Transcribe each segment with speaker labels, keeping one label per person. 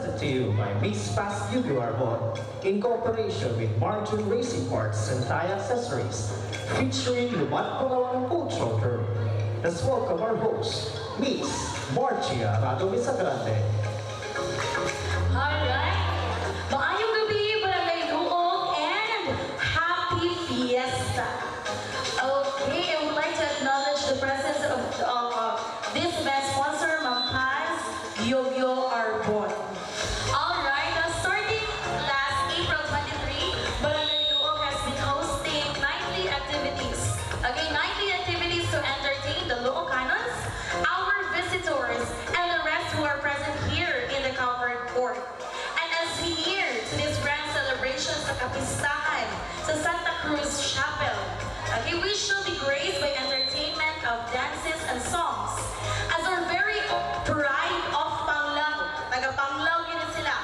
Speaker 1: presented to you by Miss Paz Yugo Arbon in cooperation with Marjorie Racing Parts and Thai Accessories, featuring Lumat Palawan Cultural Group. Let's welcome our host, Miss Marcia Rado Misagrande.
Speaker 2: Alright, maayong gabi, barangay Luog, and happy fiesta. Okay, I would like to acknowledge the presence of this event sponsor, Ma'am Paz Yugo Arbon. Alright, starting last April 23, Barangay Luog has been hosting nightly activities. Okay, nightly activities to entertain the Luocanons, our visitors, and the rest who are present here in the covered court. And as we hear to this grand celebration sa Kapistahan sa Santa Cruz Chapel, okay, we shall be graced by entertainment of dances and songs. As our very pride of Panglao, taga-Panglao yun sila,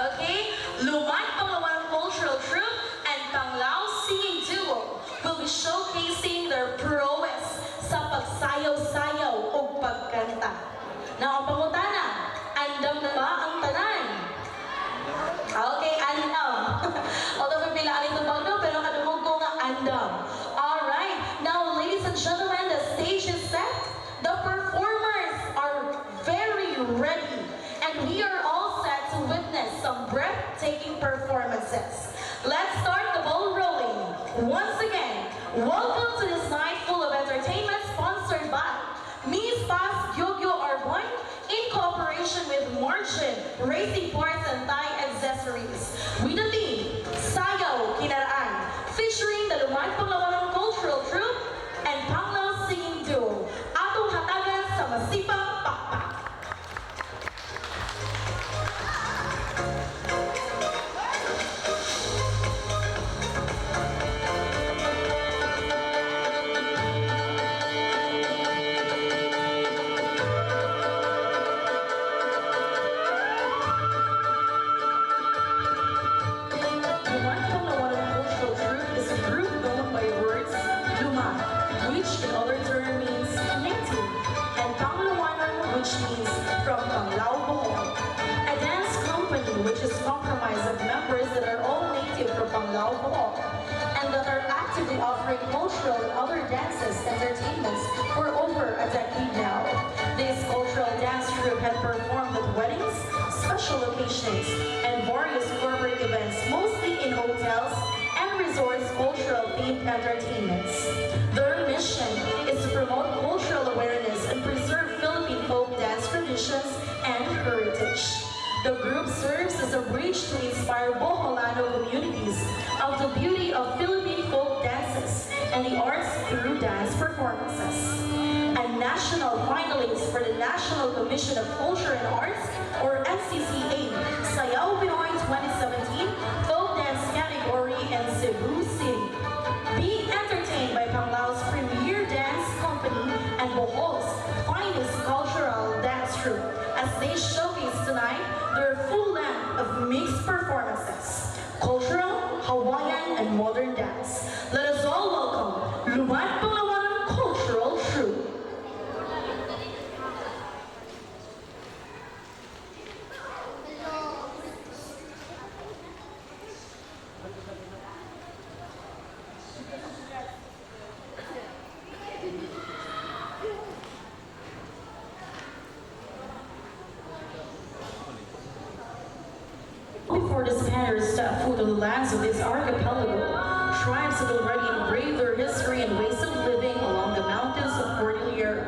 Speaker 2: okay? Lumat Palawan Cultural Troupe and Panglao Singing Duo will be showcasing their prowess sa pagsayaw-sayaw o pagkanta. Now, ang pangutana, andam na ba ang tanan? Okay, andam. Although may pilaan ito bagno, pero kadumog ko nga andam. Alright, now ladies and gentlemen, the stage is set. The performers are very ready. And we are all set to witness some breathtaking performances. Let's start the ball rolling. Once again, welcome to this night full of entertainment sponsored by Miss Paz Yugo Arbon in cooperation with Marjorie Racing Parts and Thai Accessories. With the theme, Sayaw Kinaraan, featuring the Lumat Palawan Cultural Troupe and Panglao Singing Duo. Atong hatagan sa masipang pakpak. Lumat Palawan Cultural Troupe is a group known by words Lumat, which in other term means native, and Panglawanan, which means from Panglao, Bohol. A dance company which is comprised of members that are all native from Panglao, Bohol, and that are actively offering cultural and other dances, entertainments for over a decade now. This cultural dance troupe had performed at weddings, special occasions, and various corporate events, mostly in hotels and resorts cultural themed entertainments. Their mission is to promote cultural awareness and preserve Philippine folk dance traditions and heritage. The group serves as a bridge to inspire Boholano communities of the beauty of Philippine folk dances and the arts through dance performances. A national finalist for the National Commission of Culture and Arts, or NCCA, Sayaw Pinoy 2017 Folk Dance category in Cebu City. Be entertained by Panglao's premier dance company and Bohol's finest cultural dance troupe as they showcase tonight their full length of mixed performances, cultural, Hawaiian, and modern dance. Let us all welcome Lumat Palawan Cultural Troupe. Before the Spaniards stepped foot on the lands of this archipelago, tribes had already engraved their history and ways of living along the mountains of Cordillera.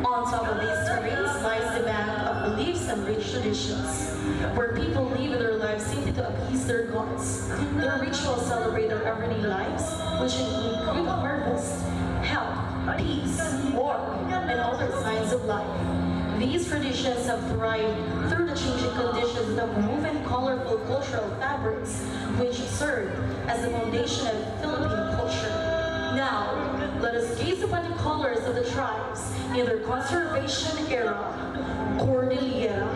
Speaker 2: On top of these terrains lies the bank of beliefs and rich traditions, where people live their lives simply to appease their gods. Their rituals celebrate their everyday lives, which include good harvest, health, peace, war, and other signs of life. These traditions have thrived through the changing conditions of woven colorful cultural fabrics, which serve as the foundation of Philippine culture. Now, let us gaze upon the colors of the tribes in their conservation era, Cordillera.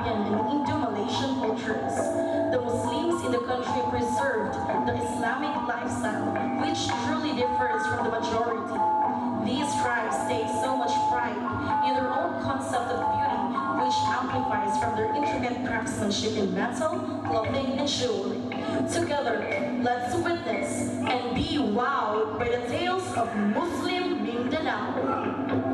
Speaker 2: Arabian and Indo-Malaysian cultures. The Muslims in the country preserved the Islamic lifestyle, which truly differs from the majority. These tribes take so much pride in their own concept of beauty, which amplifies from their intricate craftsmanship in metal, clothing, and jewelry. Together, let's witness and be wowed by the tales of Muslim Mindanao.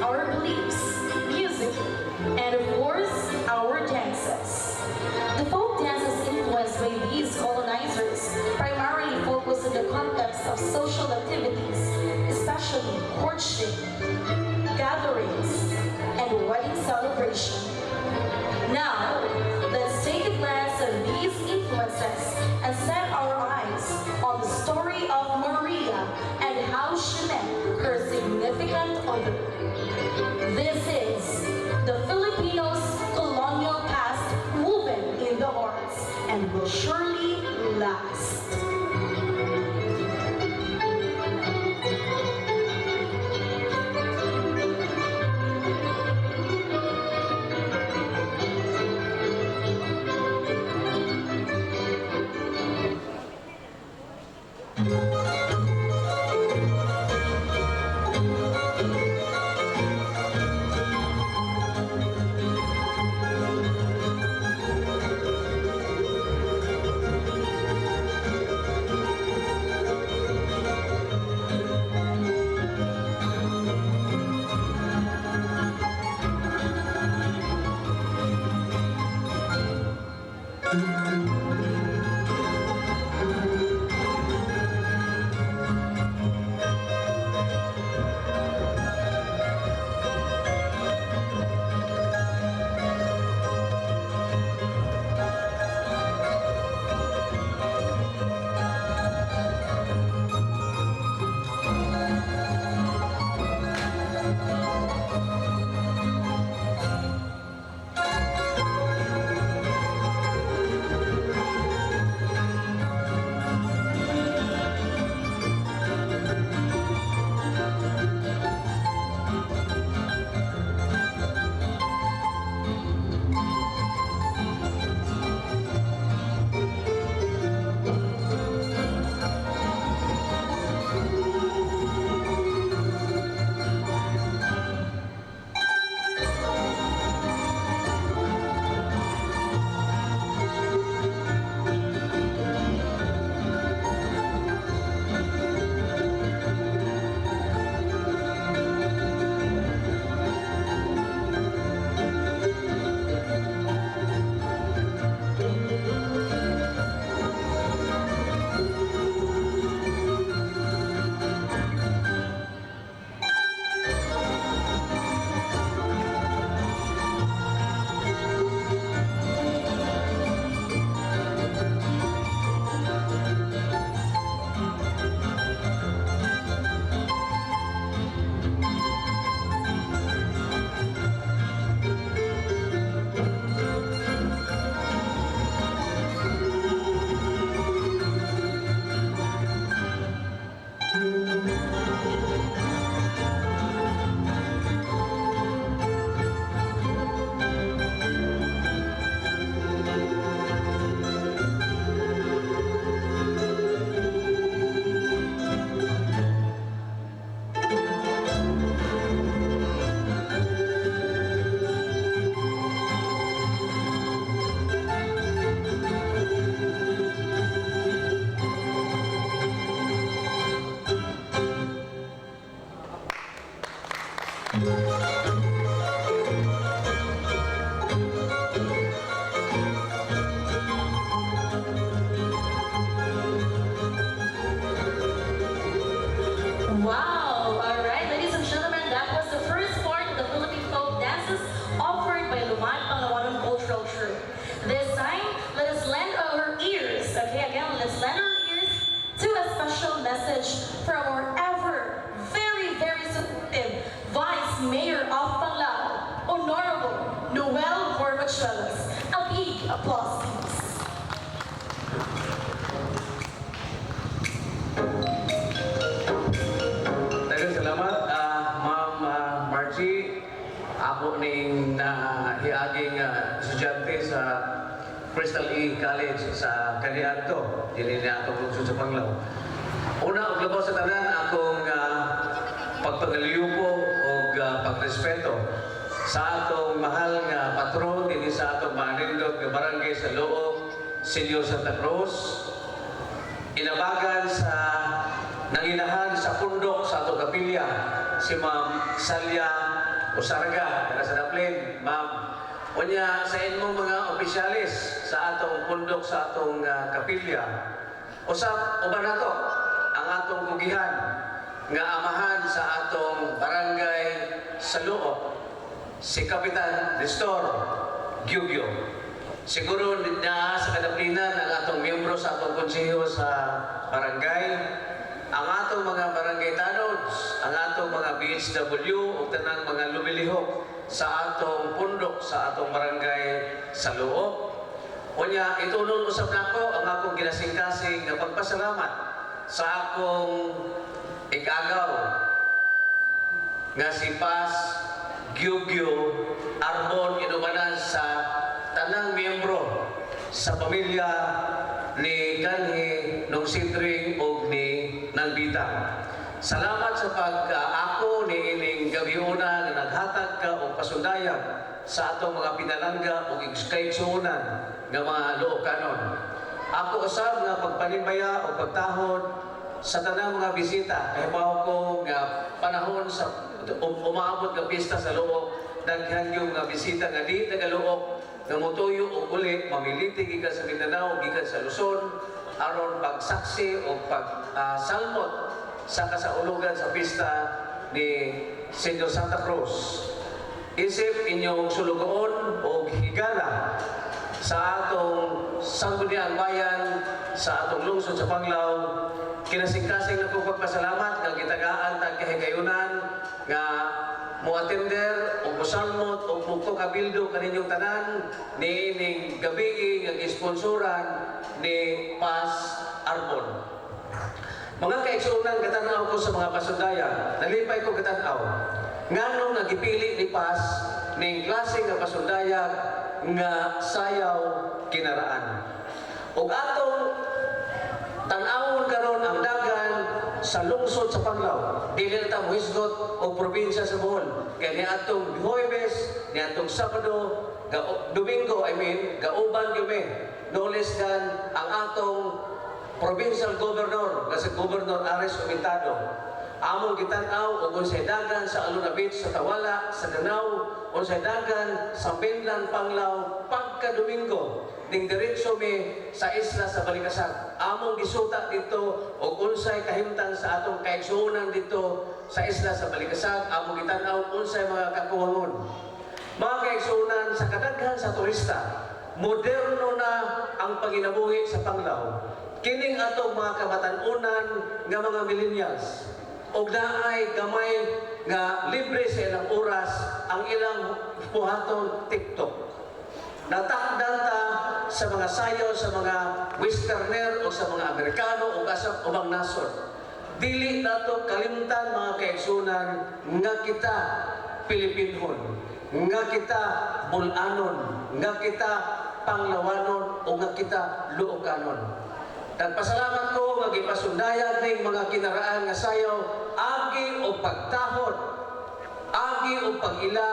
Speaker 2: our beliefs, music, and of course, our dances. The folk dances influenced by these colonizers primarily focus on the context of social activities, especially courtship, gatherings, and wedding celebration. Now, let's take a glance at these influences and set our eyes on the story of Maria and how she met her significant other. This is the Filipinos' colonial past woven in the hearts and will surely last. Wow! Alright, ladies and gentlemen, that was the first part of the Philippine folk dances offered by Lumad Palawanon Cultural Troupe. This time, let us lend our ears, okay, again, let's lend our ears to a special message from our ever very supportive Vice Mayor of Panglao, Honorable Noel Corvachuelos. A big applause, please.
Speaker 3: Salamat, Ma'am Margie. Ako ning hiaging estudyante sa Crystal E College sa Calianto. Dili na atong lungsod sa Panglao. Una, og labaw sa tanan, akong pagpagaliupo o pagrespeto sa atong mahal nga patron dinhi sa atong manindot nga barangay sa Loob, Senyor Santa Cruz. Inabagan sa nanginahan sa pundok sa atong kapilya si Ma'am Salya Usarga, taga sa Daplin, ma'am. Unya sa inyong mga opisyalis sa atong pundok sa atong kapilya. Usab uban nato ang atong kugihan nga amahan sa atong barangay sa Luo, si Kapitan Nestor Gyugyo. Siguro na sa kadaplinan ang atong miyembro sa atong konseho sa barangay, ang atong mga barangay tanods, ang atong mga BHW ug tanang mga lumilihok sa atong pundok sa atong barangay sa Luo. Unya itunon usab nako ang akong ginasingkasing nga pagpasalamat sa akong igagaw nga si Pas Gyugyo Arbon inubanan sa tanang miyembro sa pamilya ni Kanhi nung Sidring o ni Nalbita. Salamat sa pag-ako ni ining gabiuna na naghatag ka o pasundayag sa atong mga pinalangga o kaigsuunan nga mga lookanon. Ako usab nga pagpanimbaya o pagtahod sa tanang mga bisita. Kahibaw ko nga panahon sa umaabot nga pista sa Luo, daghan yung mga bisita nga di tagaluok nga motuyo o uli mamiliti gikan sa Mindanao gikan sa Luzon aron pagsaksi o pagsalmot sa kasaulugan sa pista ni Senyor Santa Cruz. Isip inyong sulugoon o higala sa atong sangguniang bayan sa atong lungsod sa Panglao. Kinasingkasing na kong pagpasalamat nga gitagaan tag kahigayunan nga mo-attender o musalmot o mugto-kabildo kaninyong tanan ni ining gabi nga gisponsoran ni Pas Arbon. Mga kaigsuunan katanaw ko sa mga pasundayan, nalipay ko katanaw. Nganong nagipili ni Pas ning klase nga pasundayag nga sayaw kinaraan. Ug atong tan-awon karon ang dagan sa lungsod sa Panglao. Dili na ta mohisgot o probinsya sa Bohol. Kaya ni atong Huwebes, ni atong Sabado, Domingo, gauban gyud no less than ang atong provincial governor, kasi Governor Ares Umitado. Among gitan-aw og unsay dagan sa Aluna Beach sa Tawala, sa Danau, unsay dagan sa Pinlan, Panglao pagka Domingo ning diretso mi sa isla sa Balikasag. Among gisuta dito og unsay kahimtang sa atong kaigsuonan dito sa isla sa Balikasag. Among gitan-aw unsay mga kakuwangon. Mga kaigsuonan sa kadaghan sa turista, moderno na ang panginabuhi sa Panglao. Kining atong mga kabatan-unan nga mga millennials og naay gamay nga libre sa ilang oras ang ilang buhaton TikTok. Natakdan ta sa mga sayo sa mga westerner o sa mga Amerikano o sa ubang nasod. Dili nato kalimtan mga kaigsunan nga kita Pilipinhon, nga kita Bulanon, nga kita Panglawanon o nga kita Luocanon. Nagpasalamat ko nga gipasundayag ning mga kinaraan nga sayaw agi o pagtahod, agi o pag-ila,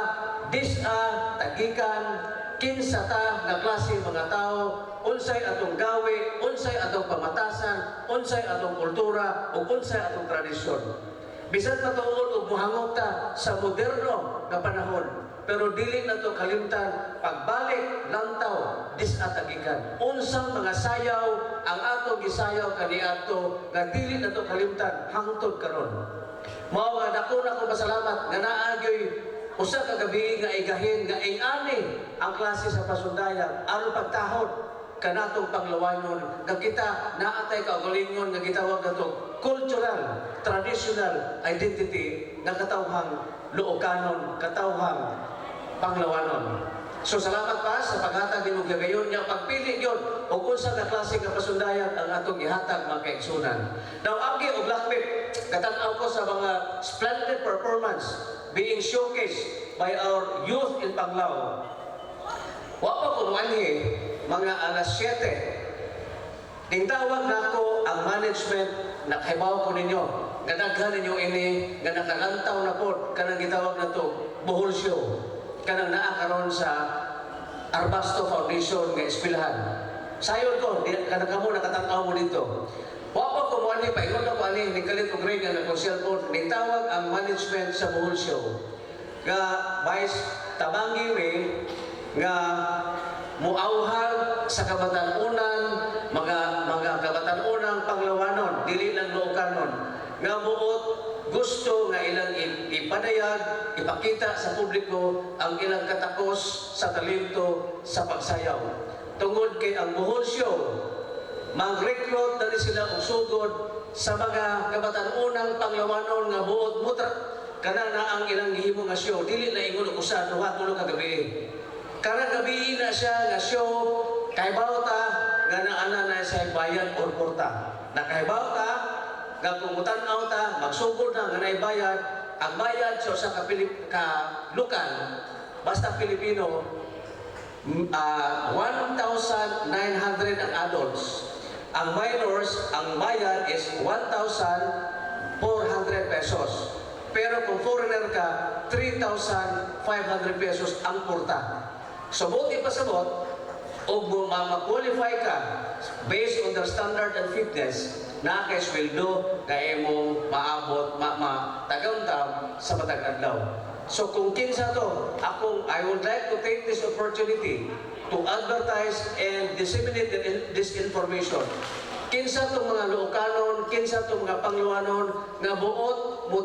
Speaker 3: disa, tagikan, kinsa ta nga klase mga tao, unsay atong gawi, unsay atong pamatasan, unsay atong kultura, o unsay atong tradisyon. Bisan matuod og muhangop ta sa moderno nga panahon, pero dili na to kalimtan pagbalik lantaw disatagikan. Unsang mga sayaw ang atong gisayaw kaniadto nga dili na to kalimtan hangtod karon. Mao nga dako na ko pasalamat nga naa gyoy usa ka gabi nga igahin nga ingani ang klase sa pasundayan aron pagtahod kanatong Panglawanon nga kita naatay kaugalingon nga gitawag nato cultural, traditional identity nga katawhang Luocanon, katawhang Panglawanon. So salamat pa sa paghatag nimong gagayon nga pagpili gyud og unsa ka klase nga pasundayan ang atong gihatag mga kaigsunan. Now agi og lakbit katan-aw ko sa mga splendid performance being showcased by our youth in Panglao. Wa pa ko manhi mga alas 7. Tingtawag nako ang management na kahibaw ko ninyo. Ganaghan ninyo ini nga nakalantaw na po kanang gitawag na to Bohol Show. Kanang naa karon sa Arbasto Foundation nga eskwelahan. Sayon ko, kanang kamo nakatanaw mo dito. Wa pa ko mo ani paingon ako ani ni kalit og ring nga kong cellphone. Nitawag ang management sa Bohol Show. nga Vice Tabangi we nga muauhag sa kabatanunan mga kabatanunan panglawanon dili lang Ilocano nga buot gusto nga ilang ipadayag ipakita sa publiko ang ilang katakos sa talento sa pagsayaw tungod kay ang Bohol Show mag-recruit dali sila og sugod sa mga kabataan-unang panglawanon nga buot mutra kana na ang ilang gihimo nga show dili na ingon og usa duha tulo ka gabi kana gabi na siya nga show kahibaw ta nga naana na sa bayad or porta nakahibaw ta nga kung mutan-aw ta magsugod na nga naibayad ang bayad sa ka lokal basta Pilipino 1,900 ang adults. Ang minors, ang bayad is 1,400 pesos. Pero kung foreigner ka, 3,500 pesos ang porta. So, buti pasabot, o ma-qualify ka based on their standard and fitness, na kay sweldo, kaya mong maabot, tagamtam sa matag adlaw. So kung kinsa to, I would like to take this opportunity to advertise and disseminate this information. Kinsa tong mga Ilocanon, kinsa tong mga Pangluanon nga buot mo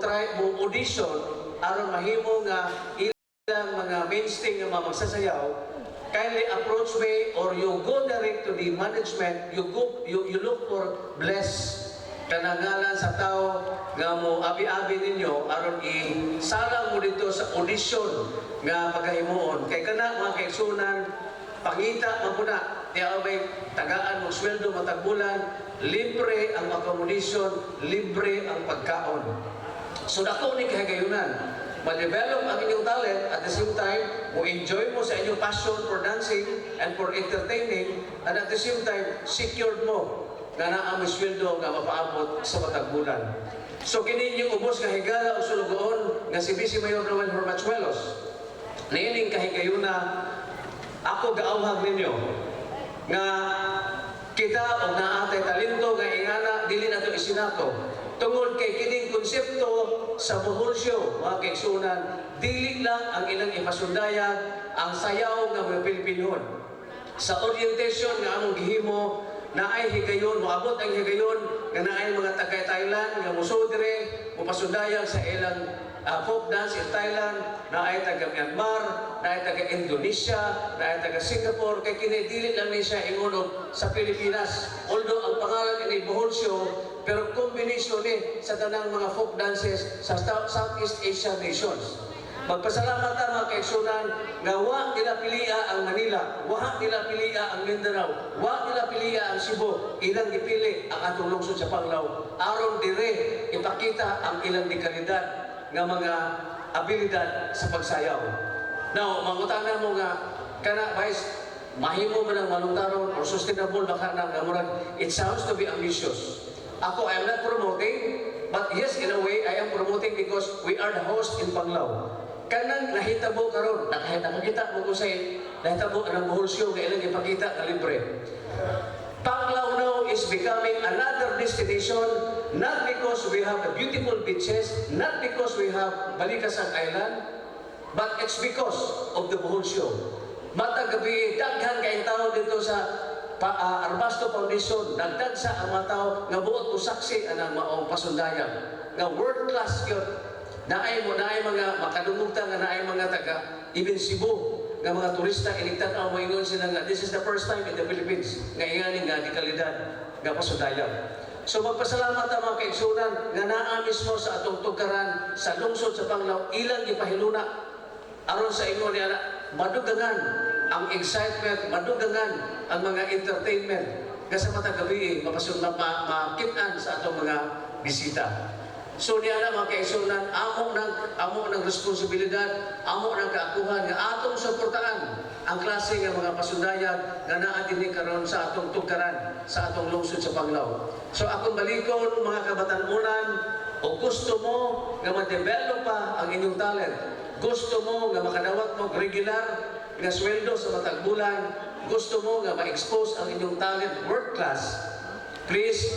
Speaker 3: audition aron mahimo nga ilang mga mainstream nga magsasayaw, kindly approach me or you go direct to the management, you look for bless kanangalan sa tao nga mo abi-abi ninyo aron isalang mo dito sa audition nga pagkahimuon kay kana mga kaigsunan pangita man puna tiya may tagaan mo sweldo matag bulan libre ang accommodation libre ang pagkaon so dako ni kahigayunan ma-develop ang inyong talent at the same time mo enjoy mo sa inyong passion for dancing and for entertaining and at the same time secured mo nga naa may sweldo nga mapaabot sa matag bulan. So kini yung ubos nga higala o sulugoon nga si Vice Mayor Noel Hormachuelos. Niining kahigayuna ako gaawhag ninyo nga kita og naatay talento nga ingana dili nato isinato. Tungod kay kining konsepto sa Bohol Show, mga kaigsunan, dili lang ang ilang ipasundayag ang sayaw nga mga Pilipinon. Sa orientation nga among gihimo naay higayon, moabot ang higayon nga naay mga taga-Thailand nga musudre, mupasundayag sa ilang folk dance in Thailand, naay taga-Myanmar, naay taga-Indonesia, naay taga-Singapore, kay kini dili lang ni siya ingunog sa Pilipinas. Although ang pangalan ini Bohol Show, pero combination ni sa tanang mga folk dances sa Southeast Asian nations. Magpasalamat ang mga kaigsunan nga wa nila pilia ang Manila, wa nila pilia ang Mindanao, wa nila pilia ang Cebu, ilang gipili ang atong lungsod sa Panglao. Aron dire ipakita ang ilang dekalidad nga mga abilidad sa pagsayaw. Now, mangutana mo nga kana Vice, mahimo man ang manungtaron or sustainable baka na nga murag it sounds to be ambitious. Ako, I am not promoting, but yes, in a way, I am promoting because we are the host in Panglao. Kanang nahitabo karon, nakakita mo ko say, nahitabo ang Bohol Show nga ilang ipakita ka libre. Panglao now is becoming another destination, not because we have the beautiful beaches, not because we have Balikasang Island, but it's because of the Bohol Show. Matag gabi, daghan kayong tao dito sa Arbasto Foundation, dagdag sa ang mga tao nga buot ko saksi ang maong pasundayan nga world class yun. Naay mga makadungugta nga naay mga taga even Cebu nga mga turista iligtan ang moingon sila nga this is the first time in the Philippines nga inganing nga di kalidad nga pasundayan. So magpasalamat ang mga kaigsunan nga naa mismo sa atong tugaran sa lungsod sa Panglao ilang gipahiluna aron sa ingon niya madugangan ang excitement, madugangan ang mga entertainment nga sa matag gabi makitaan sa atong mga bisita. So niya na mga kaigsunan, amo ng responsibilidad, amo ng kaakuhan nga atong suportaan ang klase nga mga pasundayan nga naa dinhi karon sa atong tugaran, sa atong lungsod sa Panglao. So akong balikon mga kabatanunan, o gusto mo nga ma-develop pa ang inyong talent, gusto mo nga makadawat mo regular nga sweldo sa matag bulan, gusto mo nga ma-expose ang inyong talent world class, please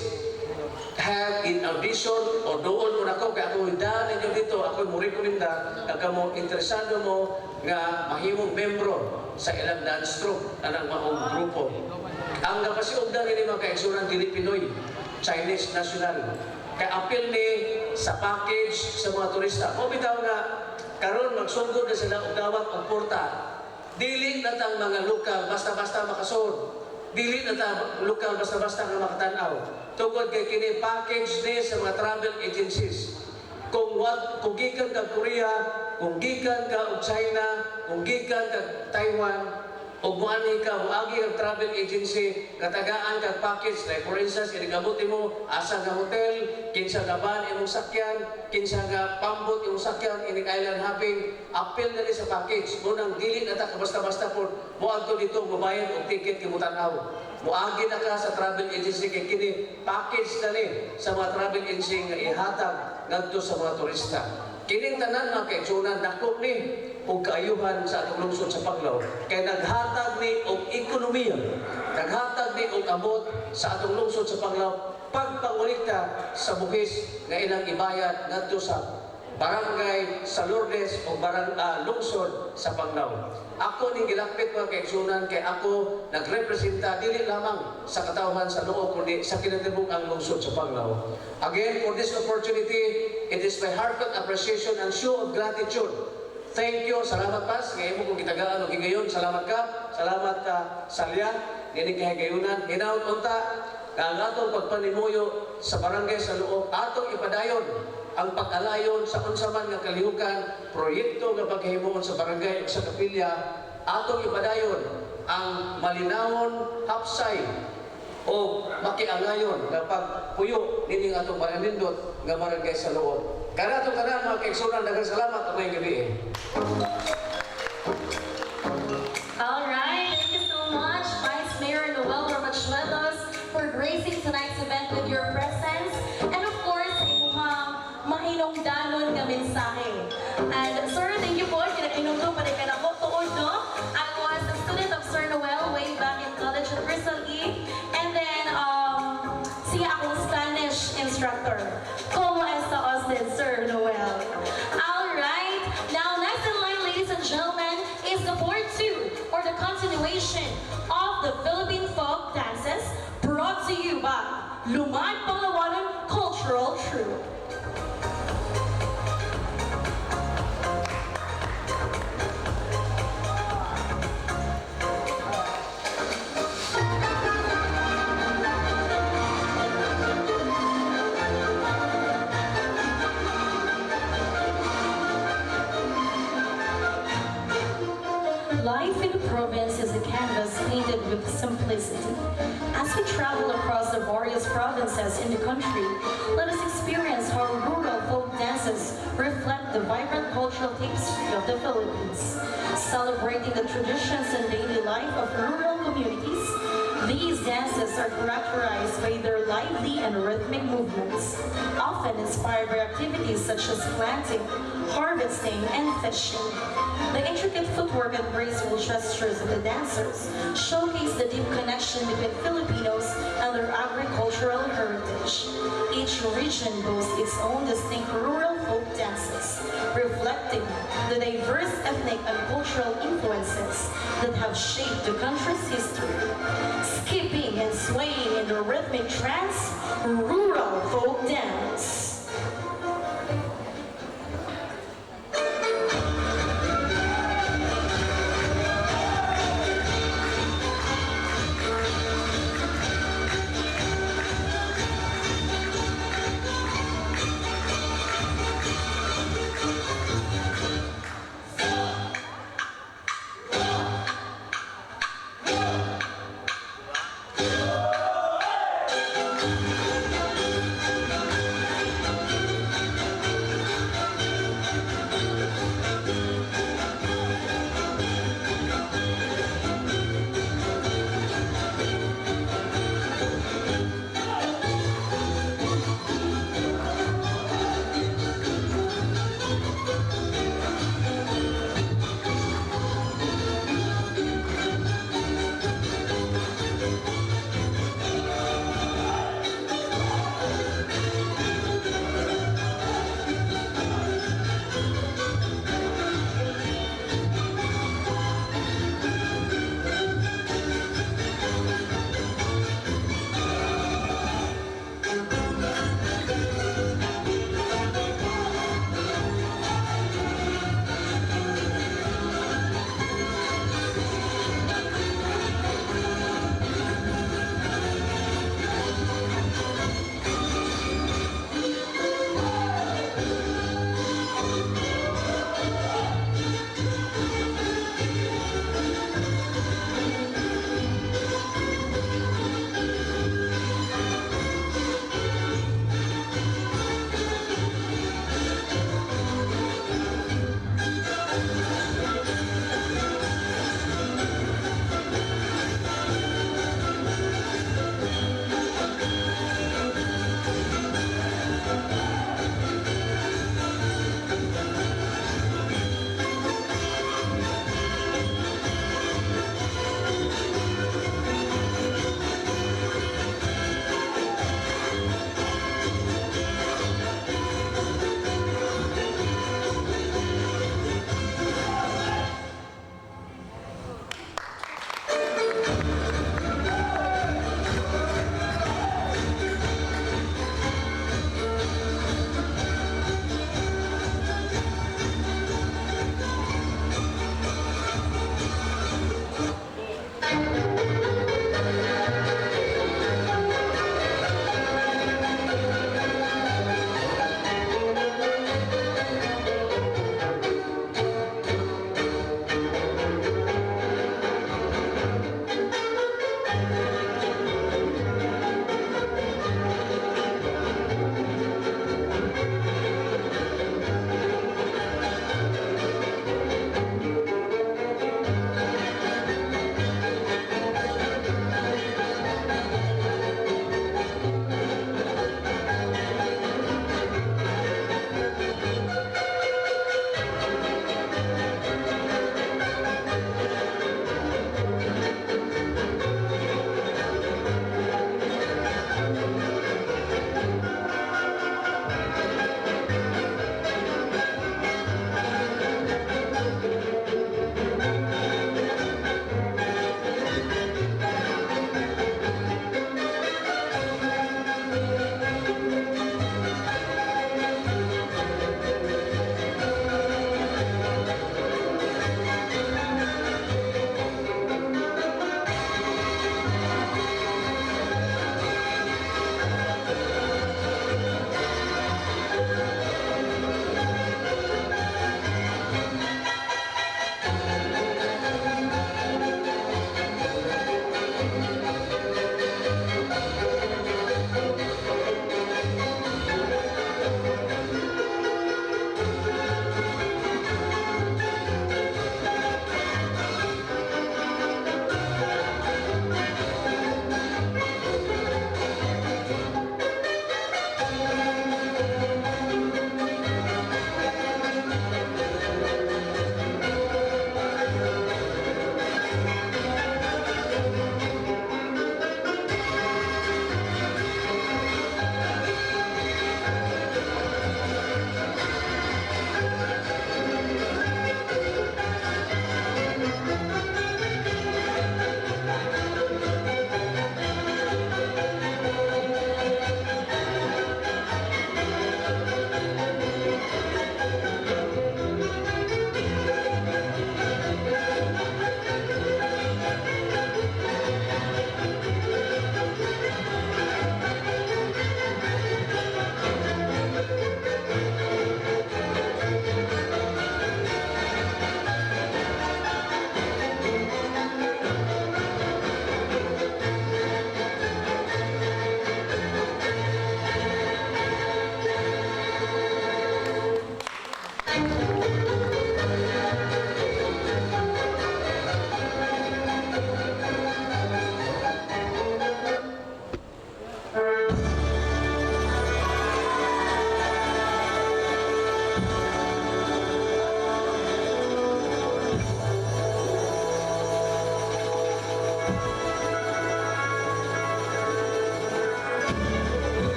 Speaker 3: have in audition o doon mo nako kaya ako daan ninyo dito ako mo rekomenda kag kamo interesado mo nga mahimong membro sa ilang dance troupe anang maong grupo. Ang napasiugdan ni mga kaigsunan dili Pinoy, Chinese national. Kay apil ni sa package sa mga turista. O bitaw nga karon magsugod na sila og dawat og porta. Dili na tang mga lokal basta-basta makasud. Dili na ta lokal basta-basta nga makatan-aw. Tungod kay kini package ni sa mga travel agencies. Kung gikan ka Korea, kung gikan ka og China, kung gikan ka Taiwan, o muani ka, muagi ang travel agency, katagaan kag package, like for instance, inigabuti mo, asa nga hotel, kinsa nga van imong sakyan, kinsa nga pambot imong sakyan, ining island hopping, appeal na rin sa package. Munang dili na ta basta-basta po, muadto dito, mubayad og ticket kimutanaw. Muagi na ka sa travel agency, kay kini package na rin sa mga travel agency nga ihatag ngadto sa mga turista. Kining tanan mga kaigsunan, dako ni o kaayuhan sa atong lungsod sa Panglao kay naghatag ni og ekonomiya, naghatag ni og abot sa atong lungsod sa Panglao pagpangulikta sa buhis nga ilang ibayad ngadto sa barangay sa Lourdes o lungsod sa Panglao. Ako ning gilapit mga kaigsunan kay ako nagrepresenta dili lamang sa katawhan sa Loob kundi sa kinatibuk-ang lungsod sa Panglao. Again, for this opportunity, it is my heartfelt appreciation and show of gratitude. Thank you, salamat pas. Ngayon mo kung kitagaan o higayon, salamat ka. Salamat ka, Salya. Nini kahigayunan. Hinaon unta, ang atong pagpanimuyo sa barangay sa Loob, atong ipadayon ang pag-alayon sa unsaman nga kalihukan, proyekto nga paghimuon sa barangay o sa kapilya, atong ipadayon ang malinawon hapsay o makiangayon nga pagpuyo nining atong pananindot nga barangay sa Loob. Kaya itong tanan mga kaigsunan, daghang salamat at may gabi.
Speaker 2: Alright, thank you so much, Vice Mayor Noel Romachuelos, for gracing tonight's event with your presence. And of course, imuhang mahinungdanon nga mensahe. And sir, thank you po. Kinakinungdo pa rin ka na po. Tuod, no? I was a student of Sir Noel way back in college at Crystal E. And then, siya akong Spanish instructor. Como esta usted, Sir Noel? Alright, now next in line, ladies and gentlemen, is the part 2, or the continuation of the Philippine folk dances brought to you by Lumad Palawanan Cultural Troupe. Life in the province is a canvas painted with simplicity. As we travel across the various provinces in the country, let us experience how rural folk dances reflect the vibrant cultural tapestry of the Philippines. Celebrating the traditions and daily life of rural communities, these dances are characterized by their lively and rhythmic movements, often inspired by activities such as planting, harvesting, and fishing. The intricate footwork and graceful gestures of the dancers showcase the deep connection between Filipinos and their agricultural heritage. Each region boasts its own distinct rural folk dances, reflecting the diverse ethnic and cultural influences that have shaped the country's history. Skipping and swaying in the rhythmic trance, rural folk dance.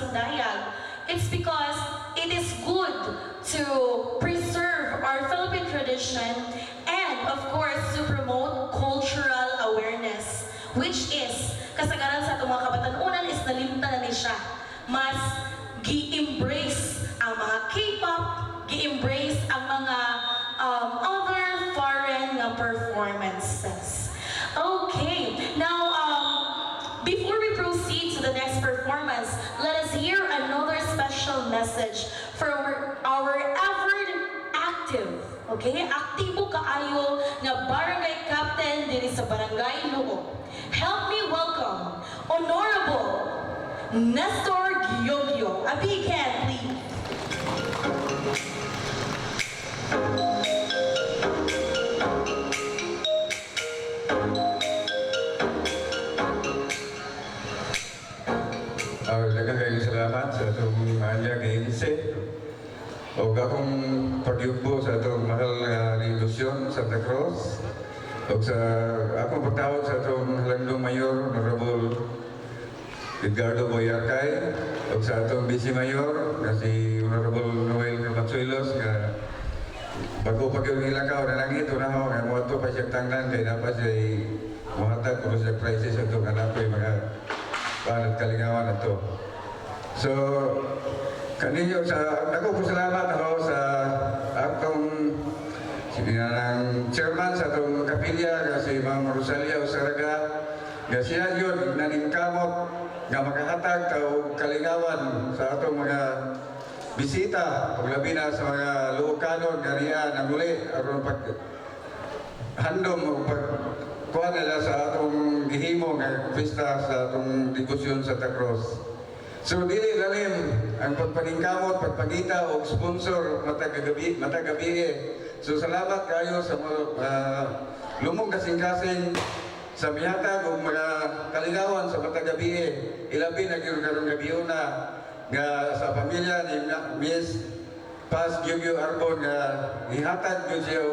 Speaker 2: Pasundayag, it's because it is good to preserve our Philippine tradition and, of course, to promote cultural awareness, which is, kasagaran sa itong mga kabatanunan is nalimta na ni siya. Mas gi-embrace ang mga K-pop, gi-embrace ang mga other foreign performances. Okay, now before we proceed to the next performance, let us hear another special message for our ever active, okay? Aktibo kaayo nga barangay captain diri sa Barangay Luo. Help me welcome Honorable Nestor Giogio. A big hand, please.
Speaker 4: Daghang kayong salamat sa itong anyang giinse o akong pagyugbo sa itong mahal nga revolusyon Santa Cruz o sa akong pagtawag sa itong Halandong Mayor Honorable Edgardo Boyarcay o sa itong Vice Mayor na si Honorable Noel Cabatsuelos nga bago pa yung ilakaw na lang ito na ho nga mo ito pa siyang tanglan kaya dapat siya mahatag kung siya crisis itong hanap yung mga panat kalingawan ito. So, kaninyo sa ako po salamat ako sa akong sinanang chairman sa itong kapilya nga si Ma'am Rosalia Osaraga nga siya yun naningkamot nga makahatag o kalingawan sa atong mga bisita paglabi na sa mga Luocanon nga riyan ang muli aron pag handom o pag kuha nila sa atong gihimo nga pista sa atong debosyon sa Santa Cruz. So dili lalim ang pagpaningkamot, pagpagita o sponsor matagabi. So salamat kayo sa lumong kasing-kasing sa mihatag o mga kaligawan sa matagabi. Ilabi na gyud karong gabiuna nga sa pamilya ni Miss Paz Giugio Arbon nga ihatag gyud siya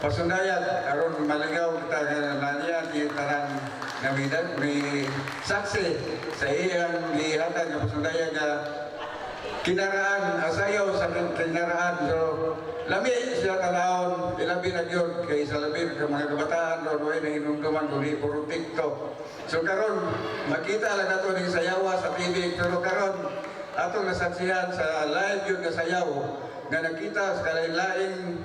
Speaker 4: Pasundayag aron maligaw kita nga naniya di tarang namidan may saksi sa iyang gihatag nga Pasundayag nga kinaraan asayaw sa kinaraan. So lami siya kalahon ilabi na gyud kay sa labi ka mga kabataan ron way nahinumduman kundi puro TikTok. So karon makita lang nato ning sayawa sa TV pero karon atong nasaksihan sa live yun nga sayaw nga nakita sa kalain-laing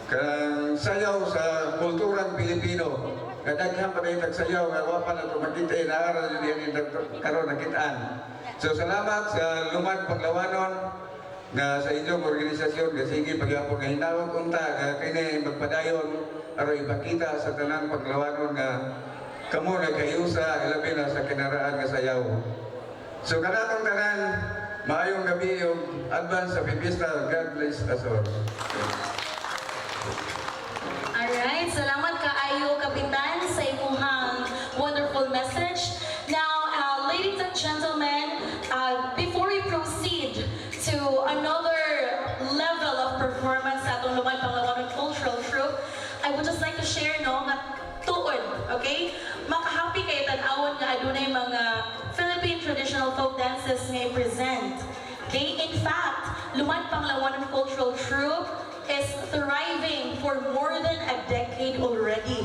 Speaker 4: kang sayaw sa kulturang Pilipino. Kadaghan pa rin nagsayaw nga wapa na ito makita inaaral yun yan karon nakitaan. So salamat sa Lumad Panglawanon nga sa inyong organisasyon nga sige pagyapon nga hinawag unta nga kini magpadayon aron ipakita sa tanang Panglawanon nga kamo nagkayusa ilabi na sa kinaraan nga sayaw. So kanatong tanan maayong gabi yung advance sa pipista. God bless us all.
Speaker 2: Alright, salamat kaayo Kapitan sa imuhang wonderful message. Now, ladies and gentlemen, before we proceed to another level of performance sa atong Lumad Panglawanon Cultural Troupe, I would just like to share nga tuon, okay? Makahappy kayo tan-awon nga adunay mga Philippine traditional folk dances nga i-present. Okay? In fact, Lumad Panglawanon Cultural Troupe is thriving for more than a decade already.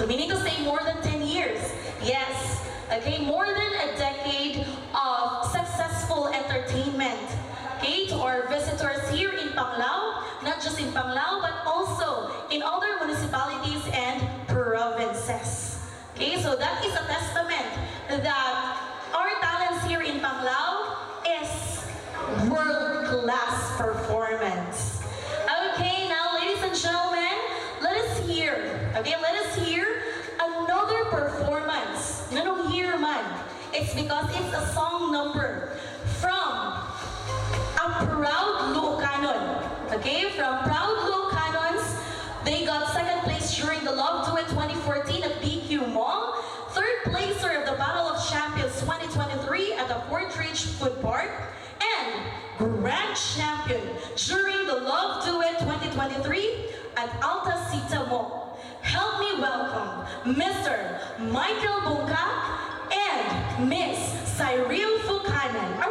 Speaker 2: So we need to say more than 10 years. Yes, okay, more than a decade of successful entertainment. Okay, to our visitors here in Panglao, not just in Panglao, but also in other municipalities and provinces. Okay, so that is a testament that our talents here in Panglao is world-class performance. Okay, now ladies and gentlemen, let us hear another performance. Nanong hear man. It's because it's a song number from a proud Luocanon. Okay, from proud Luocanons. They got second place during the Love Duet 2014 at BQ Mall, third placer of the Battle of Champions 2023 at the Fort Ridge Food Park, and Grand Champion during the Love Duet 2023 at Alta Sita Mall. Help me welcome Mr. Michael Bungkak and Miss Cyril Fukanan.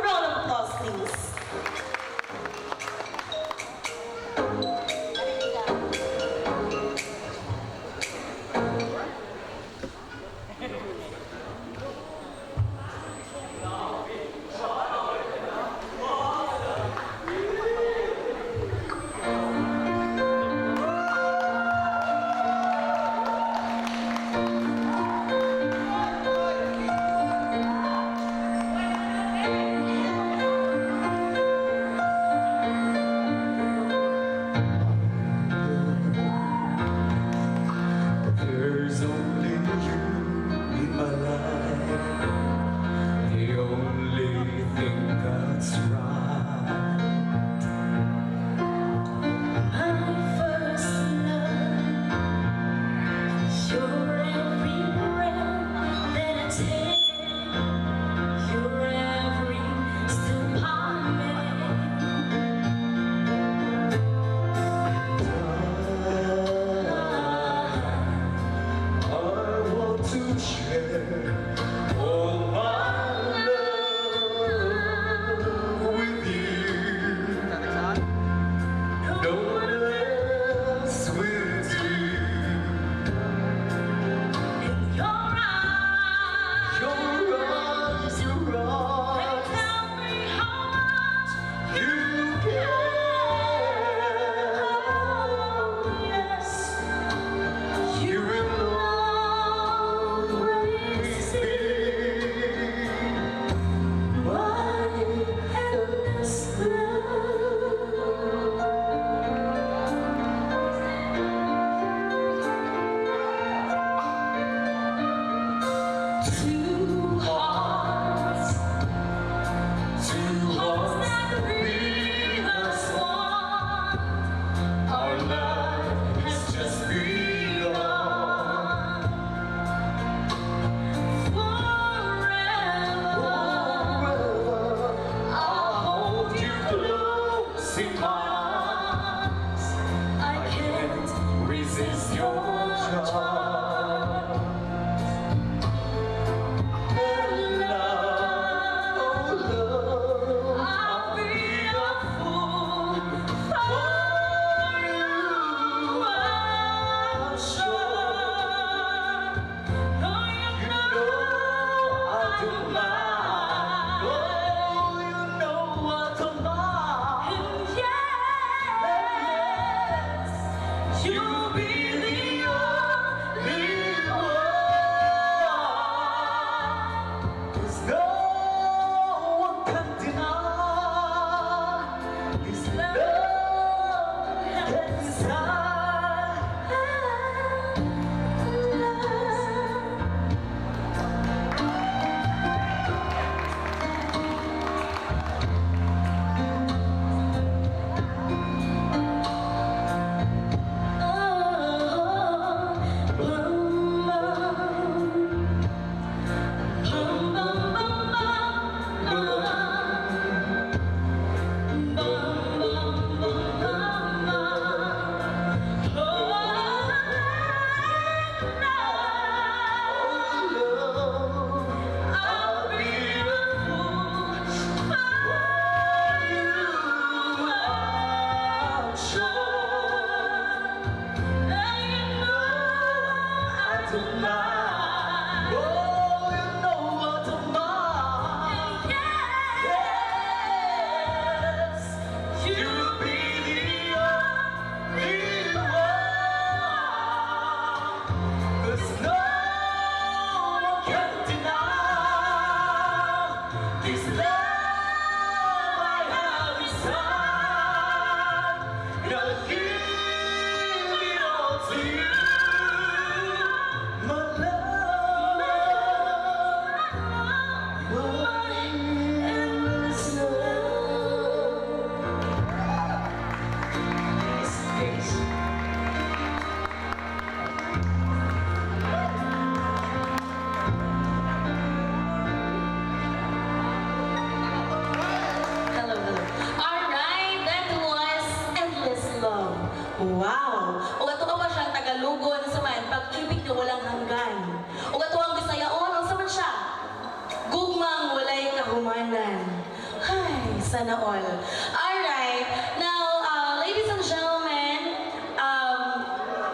Speaker 2: Sana all. Alright. Now, ladies and gentlemen,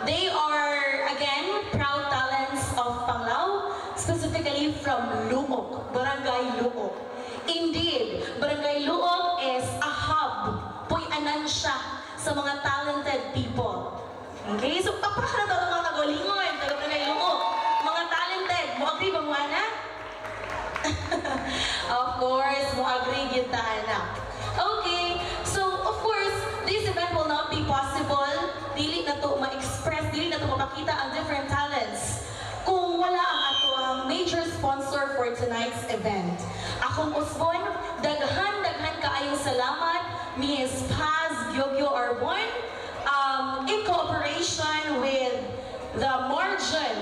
Speaker 2: they are, again, proud talents of Panglao, specifically from Luok, Barangay Luok. Indeed, Barangay Luok is a hub, puy-anan siya sa mga talented people. Okay? So, papahan na mga kagalingon, taga Barangay Luok. Mga talented, mo agree ba mo, Ana? Of course, mo agree kita, Ana. Okay, so of course, this event will not be possible. Dili na to ma-express, dili na to mapakita ang different talents kung wala ang ato ang major sponsor for tonight's event. Akong Usbon, daghan kaayong salamat, Ms. Paz Gyogyo Arbon, in cooperation with the Margin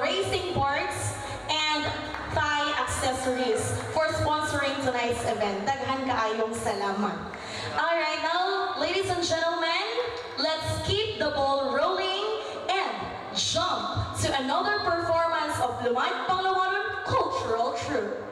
Speaker 2: Racing Parts and Thai Accessories for sponsoring tonight's event. Daghan kaayong salamat. Alright, now, ladies and gentlemen, let's keep the ball rolling and jump to another performance of Lumad Panglawanon Cultural Troupe.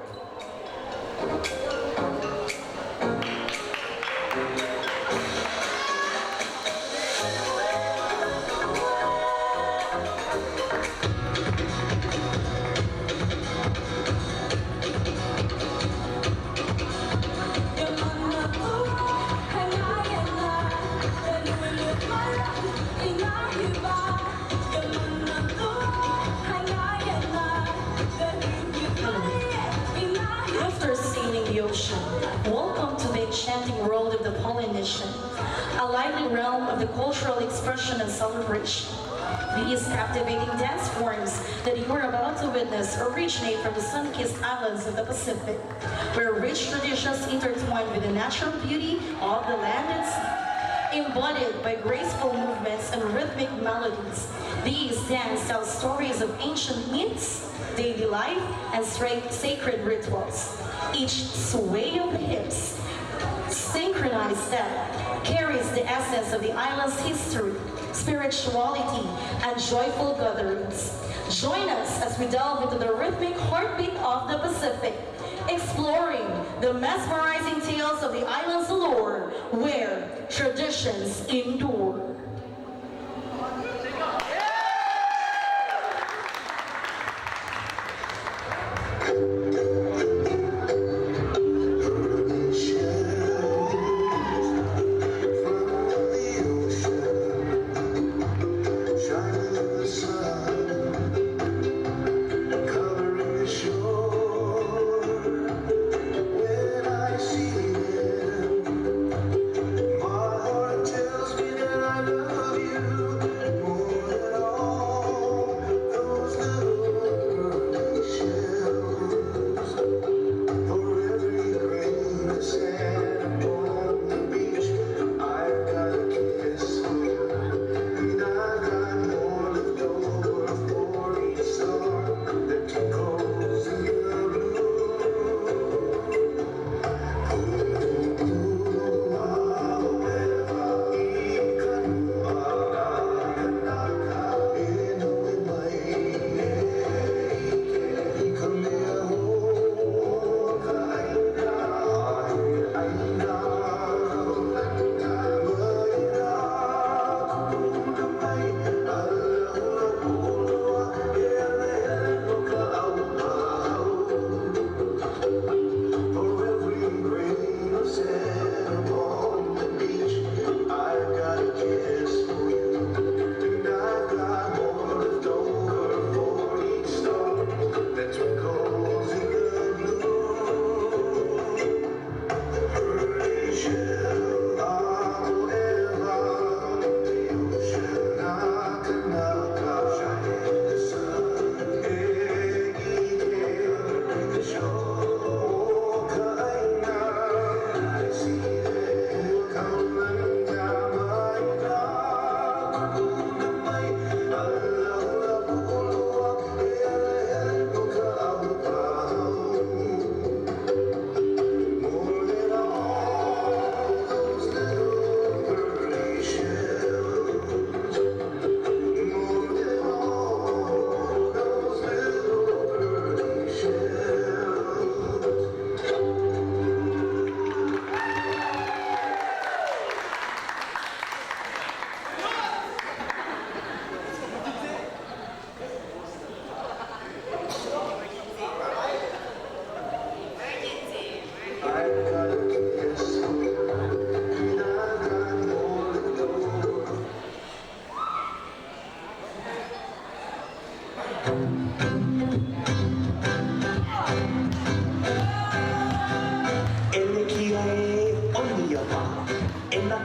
Speaker 2: After sailing the ocean, welcome to the enchanting world of the Polynesian, a lively realm of the cultural expression and celebration. These captivating dance forms that you are about to witness originate from the sun-kissed islands of the Pacific, where rich traditions intertwine with the natural beauty of the land and sea. Embodied by graceful movements and rhythmic melodies, these dances tell stories of ancient myths, daily life, and sacred rituals. Each sway of the hips, synchronized step, carries the essence of the island's history, spirituality, and joyful gatherings. Join us as we delve into the rhythmic heartbeat of the Pacific, exploring the mesmerizing tales of the island's allure, where traditions endure.
Speaker 5: Tells me that I love you more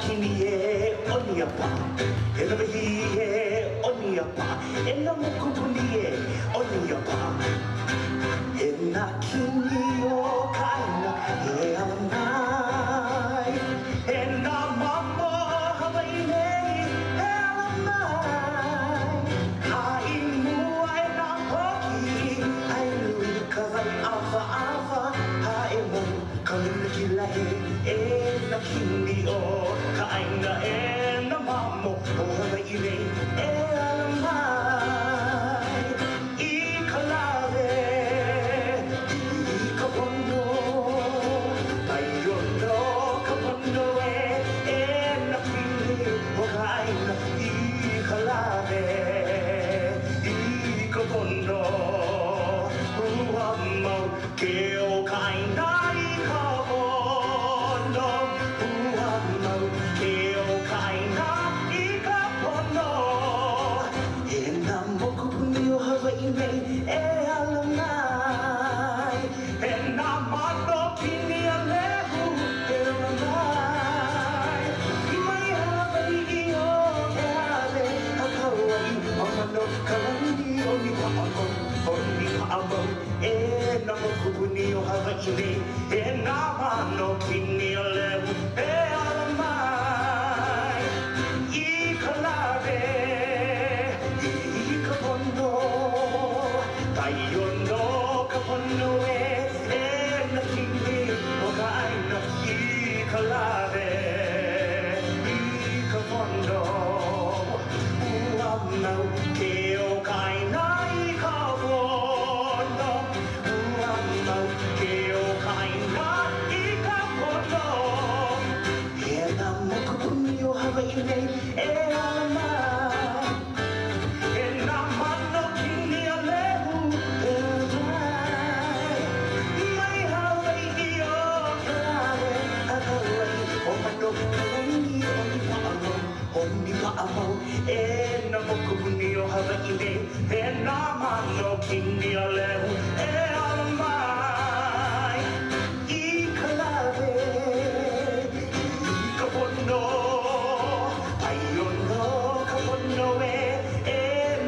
Speaker 5: kinie oniapa ena bahie oniapa ena mukupunie oniapa ena kinio kaina e alanai ena mamo hawaii e alanai haimu ena hoki ainu kazai ava ava haimu kalina kilahe e na kini o kaina e na mamo o hawaii e alanai i kalare i kapono tayono kapono e na kini o kaina i kalare i kapono uamau ke o kaina i kapono uamau ke o kaina i kapono e na mokupuni o Hawaii nei e alanai e na mano kini a lehu e alanai mai Hawaii o e ale a Kauai o mano kalani o ni paamo o ni paamo e na mokupuni o Hawaii nei e na mano kini a lehu e alanai i kalare i kapono tayono kapono e na kini o kaina i kalare i kapono uamau ke o kaina i kapono uamau ke o kaina i kapono e na mokupuni o Hawaii nei e alanai e na mano kini a lehu e alanai mai Hawaii o ke ale a Kauai o mano kalani o ni paamo o ni paamo e na mokupuni o Hawaii nei e na mano kini a lehu e alanai i kalare i kapono aiono kapono e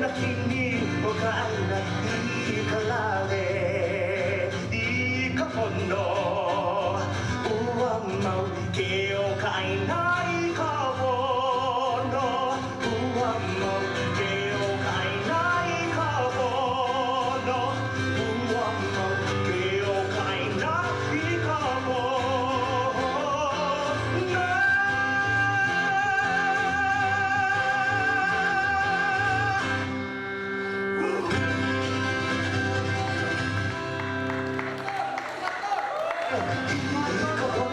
Speaker 5: na kini o kaina i kalare i kapono uamau ke o kaina i kapono uamau ke o kaina i kapono uamau ke o kaina i kapono i kapono